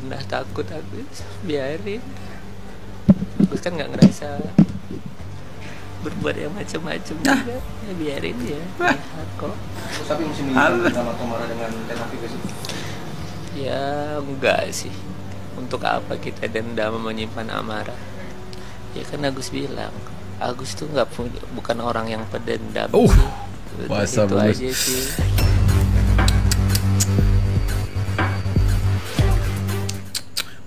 pernah takut Agus, biarin. Agus kan nggak ngerasa berbuat yang macam-macam juga, ya biarin ya. Lihat kok. Tapi musim ini sama Tomara dengan Tenopi gak sih? Ya enggak sih. Untuk apa kita dendam menyimpan amarah? Ya kan Agus bilang, Agus tuh bukan orang yang pendendam sih. Bahasa itu bagus. aja sih.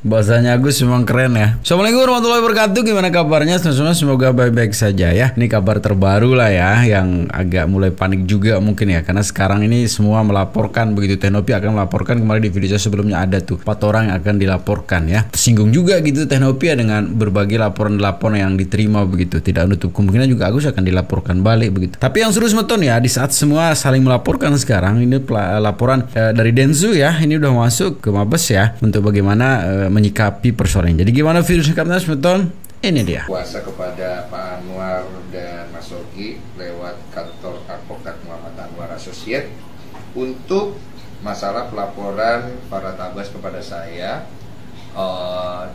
Bahasanya Agus memang keren ya. Assalamualaikum warahmatullahi wabarakatuh. Gimana kabarnya? Semoga baik-baik saja ya. Ini kabar terbaru lah ya, yang agak mulai panik juga mungkin ya, karena sekarang ini semua melaporkan begitu. Tenopi akan melaporkan, kemarin di video saya sebelumnya ada tuh 4 orang yang akan dilaporkan ya. Tersinggung juga gitu Tenopi ya dengan berbagai laporan yang diterima begitu. Tidak menutup kemungkinan juga Agus akan dilaporkan balik begitu. Tapi yang seru semeton ya, di saat semua saling melaporkan sekarang, ini laporan dari Densu ya, ini udah masuk ke Mabes ya, untuk bagaimana menyikapi persoalan. Jadi gimana virus sikapnya semeton? Ini dia. Kuasa kepada Pak Anwar dan Mas Ogi lewat kantor advokat Muhammad Anwar Associate untuk masalah pelaporan para tabas kepada saya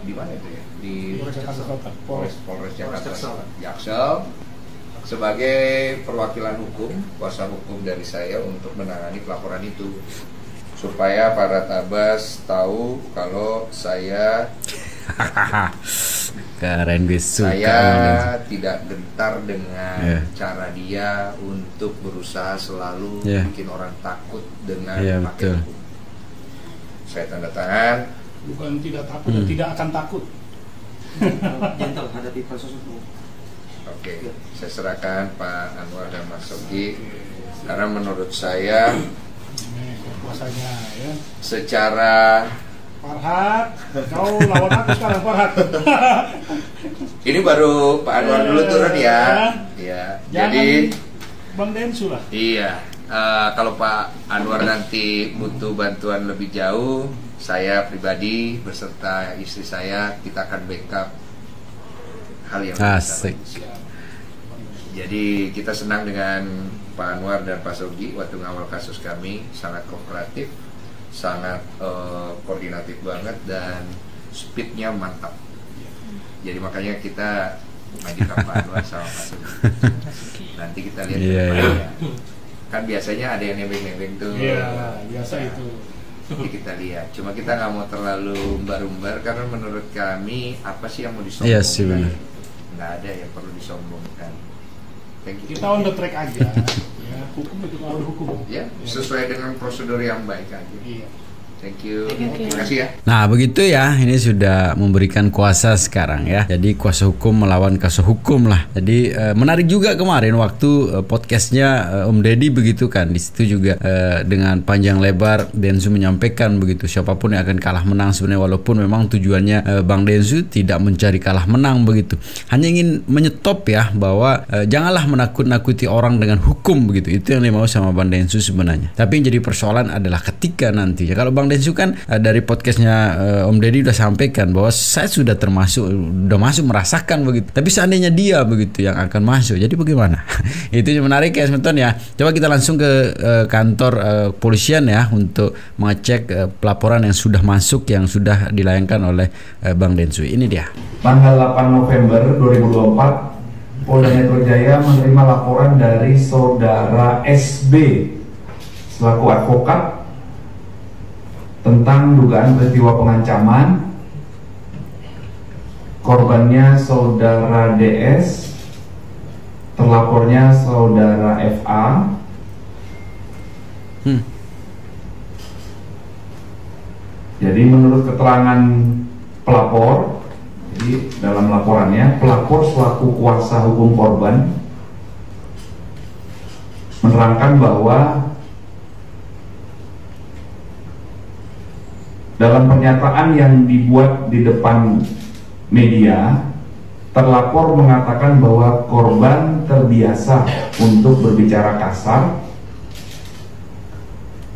di mana itu ya? Di Polres Jakarta Selatan, Jaksel, sebagai perwakilan hukum, kuasa hukum dari saya untuk menangani pelaporan itu, supaya para tabas tahu kalau saya keren, gue suka. Saya tidak gentar dengan cara dia untuk berusaha selalu bikin orang takut dengan pakai hukum. Saya tanda tangan. Bukan tidak takut, tidak akan takut. Gentle hadapi proses hukum. Oke, saya serahkan Pak Anwar dan Mas Ogi, karena menurut saya kuasanya ya. Secara Farhad, kau lawan aku sekarang Farhad. Ini baru Pak Anwar dulu turun ya. Iya. Jadi Bang Densu lah. Iya. Kalau Pak Anwar nanti butuh bantuan lebih jauh, saya pribadi beserta istri saya kita akan backup hal yang asik. Jadi kita senang dengan Pak Anwar dan Pak Sogi waktu ngawal kasus kami, sangat kooperatif, sangat koordinatif banget, dan speednya mantap. Jadi makanya kita majukan Pak Anwar sama Pak Sogi. Nanti kita lihat ya. Kan biasanya ada yang nebeng-nebeng tuh. Iya, biasa itu. Jadi kita lihat. Cuma kita nggak mau terlalu umbar-umbar, karena menurut kami apa sih yang mau disombongkan? Iya sih benar. Nggak ada yang perlu disombongkan. Kita on the track aja. Ya, hukum itu harus hukum. Ya, sesuai dengan prosedur yang baik aja. Iya. Thank you. Terima kasih ya. Nah begitu ya, ini sudah memberikan kuasa sekarang ya. Jadi kuasa hukum melawan kuasa hukum lah. Jadi menarik juga kemarin waktu podcastnya Om Deddy begitu kan. Di situ juga dengan panjang lebar Densu menyampaikan begitu, siapapun yang akan kalah menang sebenarnya, walaupun memang tujuannya Bang Densu tidak mencari kalah menang begitu. Hanya ingin menyetop ya bahwa janganlah menakut-nakuti orang dengan hukum begitu. Itu yang dimau sama Bang Densu sebenarnya. Tapi yang jadi persoalan adalah ketika nantinya, kalau Bang Densu kan dari podcastnya Om Deddy udah sampaikan bahwa saya sudah masuk merasakan begitu. Tapi seandainya dia begitu yang akan masuk, jadi bagaimana? Itu yang menarik ya semeton ya. Coba kita langsung ke kantor polisian ya untuk mengecek pelaporan yang sudah masuk, yang sudah dilayangkan oleh Bang Densu. Ini dia. Tanggal 8 November 2024, Polda Metro Jaya menerima laporan dari saudara SB selaku advokat tentang dugaan peristiwa pengancaman. Korbannya saudara DS, terlapornya saudara FA. Jadi menurut keterangan pelapor, jadi dalam laporannya pelapor selaku kuasa hukum korban menerangkan bahwa dalam pernyataan yang dibuat di depan media, terlapor mengatakan bahwa korban terbiasa untuk berbicara kasar.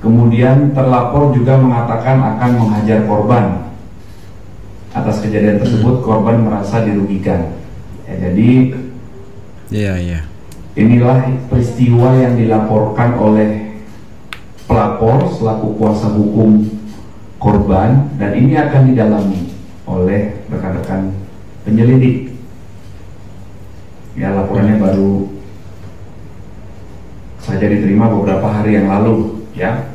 Kemudian terlapor juga mengatakan akan menghajar korban. Atas kejadian tersebut korban merasa dirugikan. Ya, jadi inilah peristiwa yang dilaporkan oleh pelapor selaku kuasa hukum korban, dan ini akan didalami oleh rekan-rekan penyelidik. Ya, laporannya baru saja diterima beberapa hari yang lalu, ya.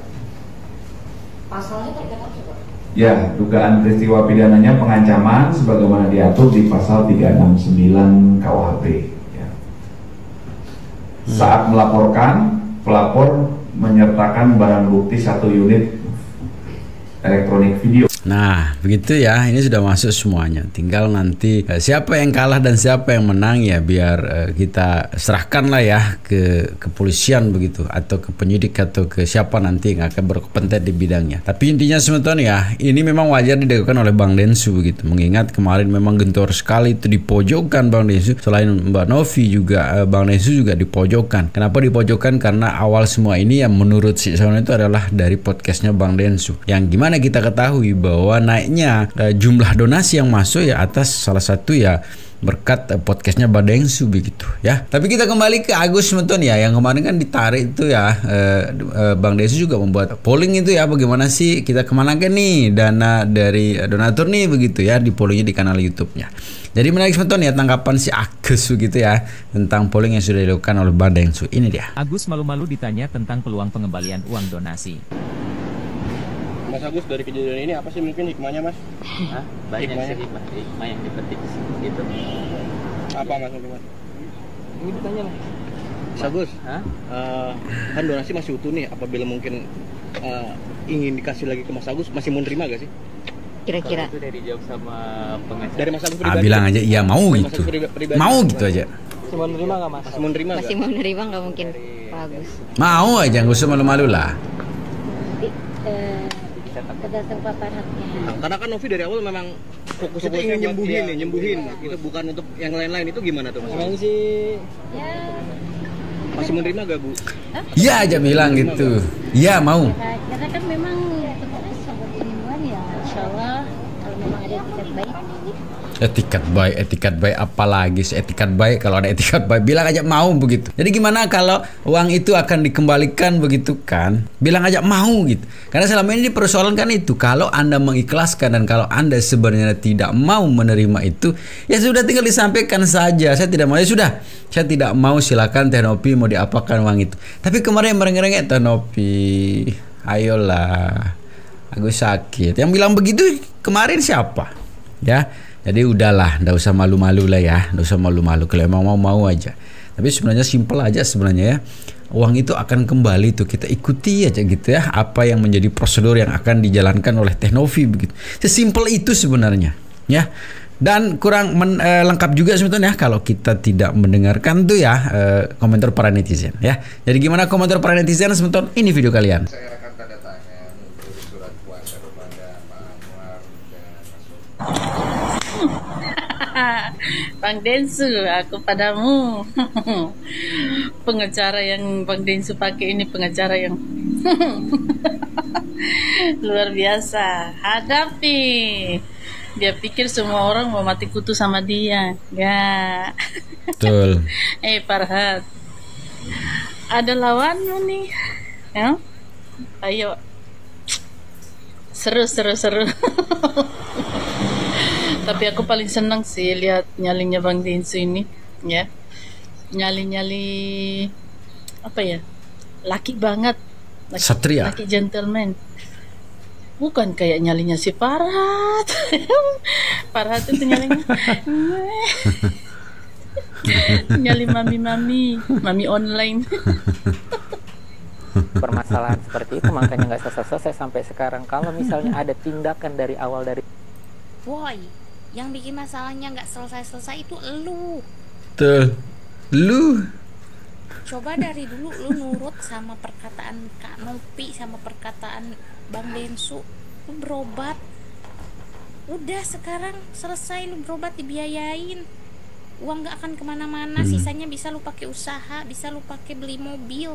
Pasalnya terkait apa, Pak? Ya, dugaan peristiwa pidananya pengancaman sebagaimana diatur di pasal 369 KUHP. Ya. Saat melaporkan, pelapor menyertakan barang bukti 1 unit elektronik video. Nah, begitu ya. Ini sudah masuk semuanya. Tinggal nanti siapa yang kalah dan siapa yang menang ya biar kita serahkan lah ya ke kepolisian begitu, atau ke penyidik, atau ke siapa nanti yang akan berkompeten di bidangnya. Tapi intinya teman-teman ya, ini memang wajar dilakukan oleh Bang Densu begitu. Mengingat kemarin memang gentor sekali itu dipojokkan Bang Densu. Selain Mbak Novi juga Bang Densu juga dipojokkan. Kenapa dipojokkan? Karena awal semua ini yang menurut si Sono itu adalah dari podcastnya Bang Densu. Yang gimana kita ketahui bahwa naiknya jumlah donasi yang masuk ya atas salah satu ya berkat podcastnya Bang Densu begitu ya. Tapi kita kembali ke Agus teman-teman ya, yang kemarin kan ditarik itu ya, Bang Densu juga membuat polling itu ya, bagaimana sih kita kemanakan nih dana dari donatur nih begitu ya, di pollingnya di kanal YouTube-nya. Jadi menarik teman-teman ya tanggapan si Agus begitu ya tentang polling yang sudah dilakukan oleh Bang Densu. Ini dia. Agus malu-malu ditanya tentang peluang pengembalian uang donasi. Mas Agus, dari kejadian ini apa sih mungkin hikmahnya, Mas? Hah? Banyak Hikmahnya? sih hikmah yang dipetik gitu. Apa Mas mungkin, Mas? Ini ditanya lah. Mas Agus, Hah? kan donasi masih utuh nih, apabila mungkin ingin dikasih lagi ke Mas Agus, masih mau nerima gak sih? Kira-kira. Kalau itu dari jawab sama pengacara. Dari Mas Agus pribadi? Bilang aja iya mau Dari Mas gitu. Agus pribadi. Mau gitu aja. Masih mau nerima nggak Mas? Masih mau nerima Masih nggak? mau nerima nggak mungkin, Pak Agus? Mau aja, nggak usah malu-malu lah. Tergantung paparatnya. Karena kan Novi dari awal memang fokusnya ingin nyembuhin nih, nyembuhin. Itu bukan untuk yang lain-lain, itu gimana tuh Mas? Emang sih Ya, Masih mau nerima gak Bu? Iya aja bilang gitu. Iya mau. karena kan memang sebenarnya sangat penyembuhan ya. Insya Allah kalau memang ada tiket baik. Etikat baik apalagi etikat baik, kalau ada etikat baik bilang aja mau begitu. Jadi gimana kalau uang itu akan dikembalikan begitu kan? Bilang aja mau gitu. Karena selama ini dipersoalkan itu, kalau Anda mengikhlaskan dan kalau Anda sebenarnya tidak mau menerima itu, ya sudah tinggal disampaikan saja. Saya tidak mau, ya sudah. Saya tidak mau, silakan Teh Nopi mau diapakan uang itu. Tapi kemarin merengek-rengek Teh Nopi, ayolah. Aku sakit. Yang bilang begitu kemarin siapa? Ya. Jadi udahlah, ndak usah malu-malu lah ya, ndak usah malu-malu. Kalau emang mau aja. Tapi sebenarnya simpel aja sebenarnya ya. Uang itu akan kembali tuh, kita ikuti aja gitu ya. Apa yang menjadi prosedur yang akan dijalankan oleh Teh Novi begitu. Sesimpel itu sebenarnya, ya. Dan kurang lengkap juga sebetulnya kalau kita tidak mendengarkan tuh ya komentar para netizen ya. Jadi gimana komentar para netizen sebetulnya? Ini video kalian. Saya akan tanda tangan untuk surat kuasa kepada Pak Anwar dan Mas Bang Densu, aku padamu. Pengacara yang Bang Densu pakai ini pengacara yang luar biasa. Hadapi. Dia pikir semua orang mau mati kutu sama dia. Ya. Betul. Farhad. Ada lawanmu nih. Ya? Ayo. Seru. Tapi aku paling senang sih lihat nyalinya Bang Densu ini, ya. Nyali apa ya? Laki banget. Satria. Laki gentleman. Bukan kayak nyalinya si Farhad. Farhad itu nyalinya. Nyali mami online. permasalahan seperti itu makanya nggak selesai sampai sekarang. Kalau misalnya ada tindakan dari awal dari Boy, yang bikin masalahnya nggak selesai-selesai itu elu. Betul. Lu. Coba dari dulu lu nurut sama perkataan Kak Nopi, sama perkataan Bang Densu, lu berobat. Udah sekarang selesai, lu berobat dibiayain. Uang nggak akan kemana-mana, sisanya bisa lu pakai usaha, bisa lu pakai beli mobil.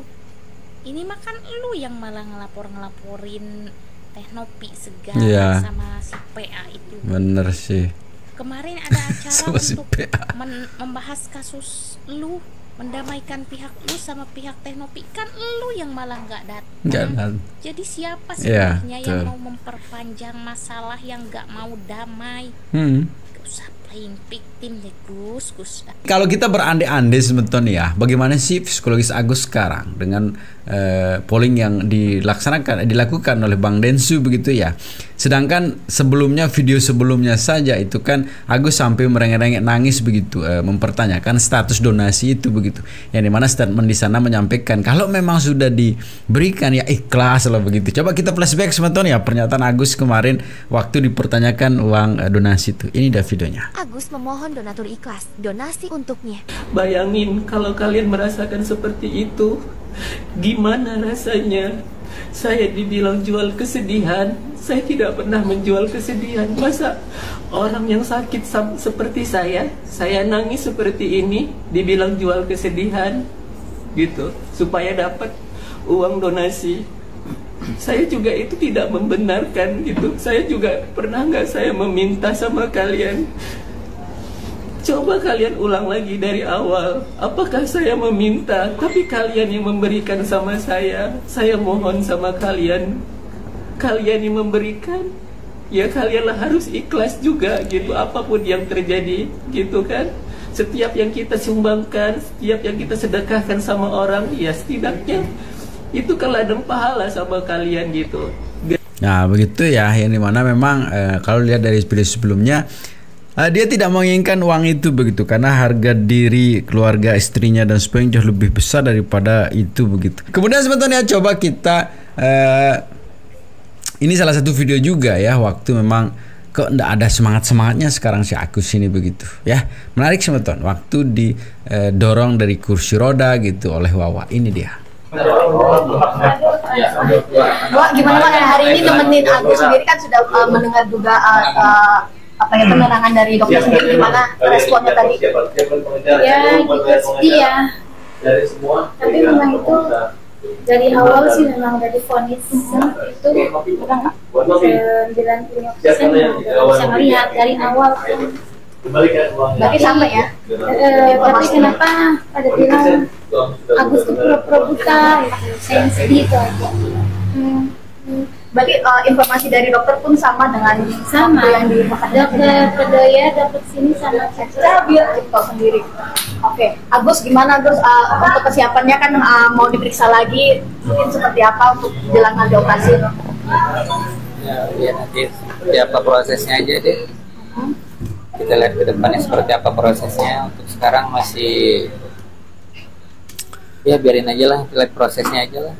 Ini mah kan lu yang malah ngelaporin Teh Nopi segala Iya. sama si PA itu. Bener sih. Kemarin ada acara Sama si untuk PA. membahas kasus lu mendamaikan pihak lu sama pihak Teknopi, kan lu yang malah nggak Nggak datang. datang. Jadi siapa Iya, sebenarnya yang betul. mau memperpanjang masalah yang nggak mau damai? Gak usah playing victim deh Gus. Kalau kita berandai-andai sebetulnya ya, bagaimana sih psikologis Agus sekarang dengan polling yang dilakukan oleh Bang Densu begitu ya. Sedangkan sebelumnya, video sebelumnya saja itu kan Agus sampai merengek-rengek nangis begitu, mempertanyakan status donasi itu begitu. Yang dimana statement di sana menyampaikan kalau memang sudah diberikan ya ikhlas lah begitu. Coba kita flashback sebetulnya ya pernyataan Agus kemarin waktu dipertanyakan uang donasi itu. Ini dia videonya. Agus memohon donatur ikhlas donasi untuknya. Bayangin kalau kalian merasakan seperti itu, gimana rasanya? Saya dibilang jual kesedihan, saya tidak pernah menjual kesedihan. Masa orang yang sakit seperti saya nangis seperti ini, dibilang jual kesedihan gitu, supaya dapat uang donasi. Saya juga itu tidak membenarkan gitu. Saya juga pernah nggak saya meminta sama kalian. Coba kalian ulang lagi dari awal. Apakah saya meminta, tapi kalian yang memberikan sama saya? Saya mohon sama kalian, kalian yang memberikan, ya kalianlah harus ikhlas juga gitu, apapun yang terjadi gitu kan. Setiap yang kita sumbangkan, setiap yang kita sedekahkan sama orang, ya setidaknya itu kan ladang pahala sama kalian gitu. Nah begitu ya, yang dimana memang kalau lihat dari video sebelumnya, dia tidak menginginkan uang itu begitu, karena harga diri keluarga istrinya dan sebagainya jauh lebih besar daripada itu begitu. Kemudian sebetulnya coba kita ini salah satu video juga ya, waktu memang kok enggak ada semangatnya sekarang si Agus ini begitu ya. Menarik sebetulnya waktu didorong dari kursi roda gitu oleh Wawa. Ini dia. Wah, gimana Pak hari ini nemenin Agus sendiri kan sudah mendengar juga penerangan dari dokter sendiri, gimana responnya tadi? Ya gitu sedih ya, tapi memang itu dari awal sih memang dari vonis itu kurang 95% bisa melihat dari awal kan. Berarti sama ya? Tapi kenapa ada bilang Agus tuh pura-pura buta gitu, saya sedih itu aja. Berarti informasi dari dokter pun sama dengan Sama, yang di dokter Pedoya dapat sini sama Citra biar tahu sendiri. Oke, Agus gimana Agus untuk kesiapannya kan mau diperiksa lagi, mungkin seperti apa untuk jelang nanti operasi? Ya nanti seperti apa prosesnya aja deh. Kita lihat ke depannya seperti apa prosesnya. Untuk sekarang masih ya biarin aja lah, lihat prosesnya aja lah.